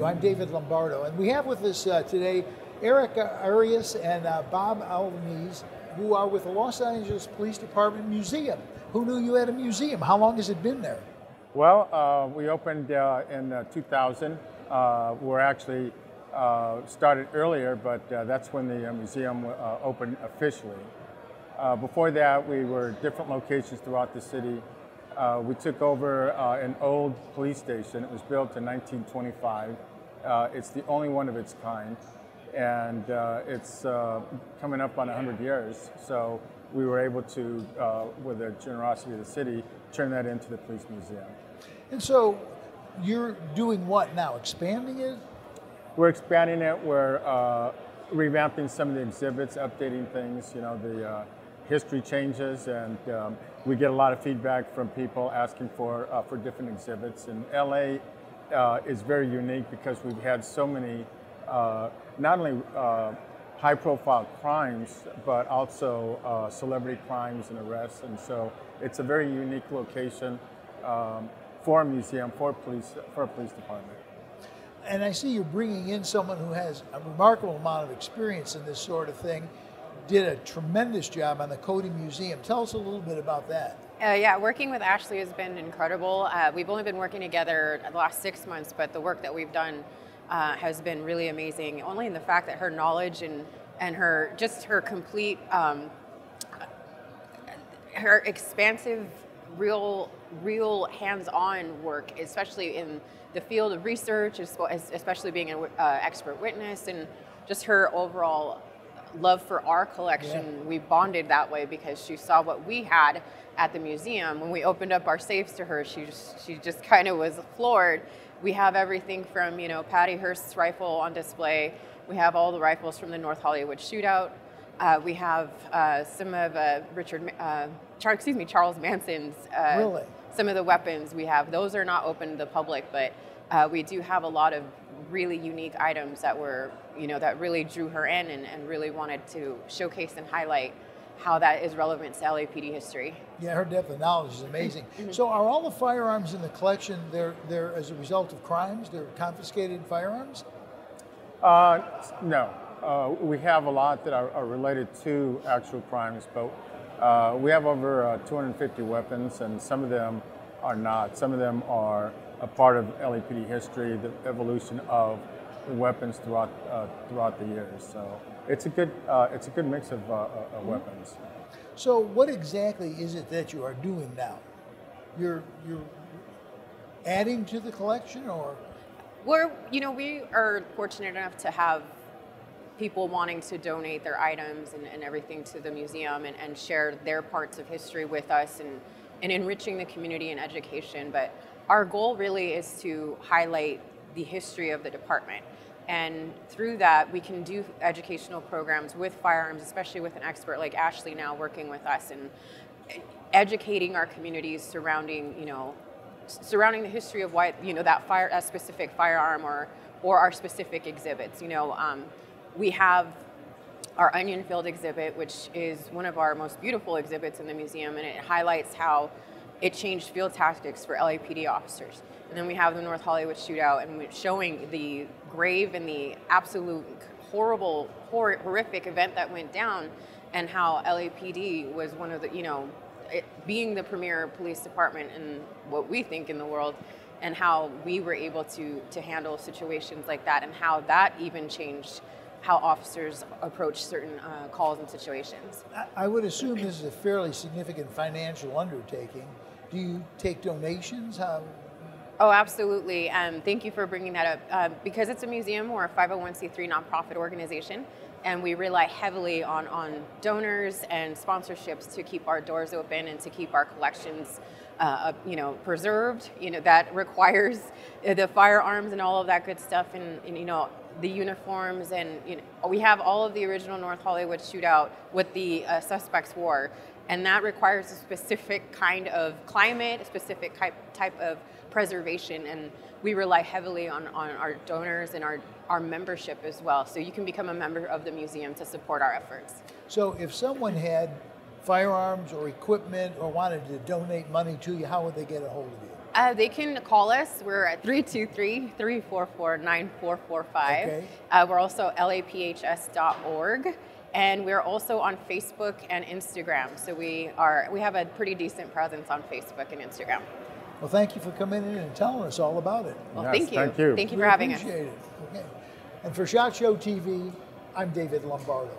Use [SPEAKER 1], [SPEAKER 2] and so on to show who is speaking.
[SPEAKER 1] I'm David Lombardo, and we have with us today Eric Arias and Bob Albanese, who are with the Los Angeles Police Department Museum. Who knew you had a museum? How long has it been there?
[SPEAKER 2] Well, we opened in 2000. We're actually started earlier, but that's when the museum opened officially. Before that, we were different locations throughout the city. We took over an old police station. It was built in 1925. It's the only one of its kind, and it's coming up on 100 years. So we were able to, with the generosity of the city, turn that into the police museum.
[SPEAKER 1] And so you're doing what now? Expanding it?
[SPEAKER 2] We're expanding it. We're revamping some of the exhibits, updating things. You know, the history changes, and we get a lot of feedback from people asking for different exhibits. And LA is very unique because we've had so many, not only high-profile crimes, but also celebrity crimes and arrests. And so it's a very unique location for a museum, for a police department.
[SPEAKER 1] And I see you're bringing in someone who has a remarkable amount of experience in this sort of thing. Did a tremendous job on the Cody Museum. Tell us a little bit about that.
[SPEAKER 3] Yeah, working with Ashley has been incredible. We've only been working together the last 6 months, but the work that we've done has been really amazing. Only in the fact that her knowledge and her complete, her expansive, real hands-on work, especially in the field of research, especially being an expert witness, and just her overall love for our collection. Yeah. We bonded that way because she saw what we had at the museum. When we opened up our safes to her, she just kind of was floored. We have everything from, you know, Patty Hearst's rifle on display. We have all the rifles from the North Hollywood shootout. We have some of Charles Manson's.
[SPEAKER 1] Really?
[SPEAKER 3] Some of the weapons we have. Those are not open to the public, but we do have a lot of really unique items that were, you know, that really drew her in and really wanted to showcase and highlight how that is relevant to LAPD history.
[SPEAKER 1] Yeah, her depth of knowledge is amazing. Mm-hmm. So are all the firearms in the collection, they're as a result of crimes? They're confiscated firearms?
[SPEAKER 2] No. We have a lot that are related to actual crimes, but we have over 250 weapons, and some of them are not. Some of them are a part of LAPD history, the evolution of the weapons throughout the years. So it's a good mix of weapons.
[SPEAKER 1] So what exactly is it that you are doing now? You're adding to the collection, or?
[SPEAKER 3] We are fortunate enough to have people wanting to donate their items and everything to the museum and share their parts of history with us and enriching the community and education. But our goal really is to highlight the history of the department. And through that, we can do educational programs with firearms, especially with an expert like Ashley now working with us and educating our communities surrounding the history of why, that specific firearm or our specific exhibits. We have our onion field exhibit, which is one of our most beautiful exhibits in the museum, and it highlights how it changed field tactics for LAPD officers. And then we have the North Hollywood shootout, and we're showing the grave and the absolute horrific event that went down, and how LAPD was one of the, being the premier police department in what we think in the world, and how we were able to handle situations like that, and how that even changed how officers approach certain calls and situations.
[SPEAKER 1] I would assume this is a fairly significant financial undertaking. Do you take donations?
[SPEAKER 3] Oh, absolutely. Thank you for bringing that up. Because it's a museum, we're a 501c3 nonprofit organization, and we rely heavily on donors and sponsorships to keep our doors open and to keep our collections preserved. That requires the firearms and all of that good stuff, and the uniforms, and we have all of the original North Hollywood shootout, what the suspects wore, and that requires a specific kind of climate, a specific type of preservation, and we rely heavily on our donors and our membership as well. So you can become a member of the museum to support our efforts.
[SPEAKER 1] So if someone had firearms or equipment or wanted to donate money to you, how would they get a hold of you?
[SPEAKER 3] They can call us. We're at 323-344-9445.
[SPEAKER 1] Okay.
[SPEAKER 3] We're also laphs.org. And we're also on Facebook and Instagram. So we have a pretty decent presence on Facebook and Instagram.
[SPEAKER 1] Well, thank you for coming in and telling us all about it.
[SPEAKER 3] Well,
[SPEAKER 2] Yes,
[SPEAKER 3] thank you.
[SPEAKER 2] thank you.
[SPEAKER 3] Thank you
[SPEAKER 1] We
[SPEAKER 3] for having us.
[SPEAKER 1] appreciate it. Okay. And for SHOT Show TV, I'm David Lombardo.